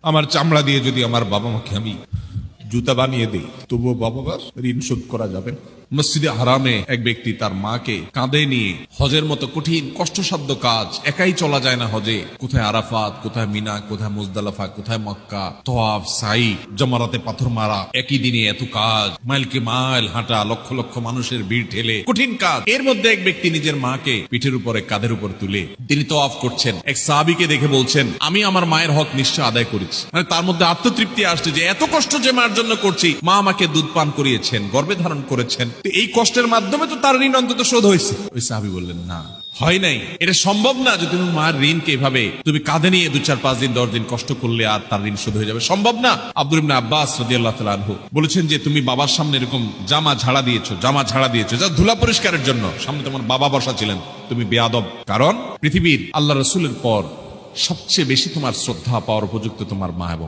আমার চামড়া দিয়ে যদি আমার বাবা মাকে আমি জুতা বানিয়ে দেই, তবুও বাবা মার ঋণ শোধ করা যাবে না। মসজিদে হারামে এক ব্যক্তি তার মাকে কাঁধে নিয়ে হজের মতো কঠিন কষ্টসাধ্য কাজ, একাই চলা যায় না হজে, কোথায় আরাফাত, কোথায় মিনা, কোথায় মুজদালিফা, কোথায় মক্কা, তওয়াফ, সাই, জমারাতে পাথর মারা, একই দিনে এত কাজ, মাইলকে মাইল হাঁটা, লক্ষ লক্ষ মানুষের ভিড় ঠেলে কঠিন কাজ। এর মধ্যে এক ব্যক্তি নিজের মাকে পিঠের উপরে, কাঁধের উপর তুলে তিনি তওয়াফ করছেন। এক সাহাবীকে দেখে বলছেন, আমি আমার মায়ের হক নিশ্চয় আদায় করেছি। মানে তার মধ্যে আত্মতৃপ্তি আসছে যে এত কষ্ট যে মার জন্য করছি, মা আমাকে দুধ পান করিয়েছেন, গর্ভে ধারণ করেছেন, তো এই কষ্টের মাধ্যমে তো তার ঋণ অন্তত শোধ হয়েছে। ওই সাহাবী বললেন, না, হয় নাই। এটা সম্ভব না যে তুমি মায়ের ঋণকে এভাবে তুমি কাঁধে নিয়ে 2-4-5 দিন 10 দিন কষ্ট করলে আর তার ঋণ শোধ হয়ে যাবে, সম্ভব না। আব্দুল ইবনে আব্বাস রাদিয়াল্লাহু তাআলা আনহু বলেছেন যে তুমি বাবার সামনে এরকম জামা ঝাড়া দিয়েছো যা ধুলা পরিষ্কারের জন্য, সামনে তোমার বাবা বসা ছিলেন, তুমি বেয়াদব। কারণ পৃথিবীর আল্লাহ রাসূলের পর সবচেয়ে বেশি তোমার শ্রদ্ধা পাওয়ার উপযুক্ত তোমার মা এবং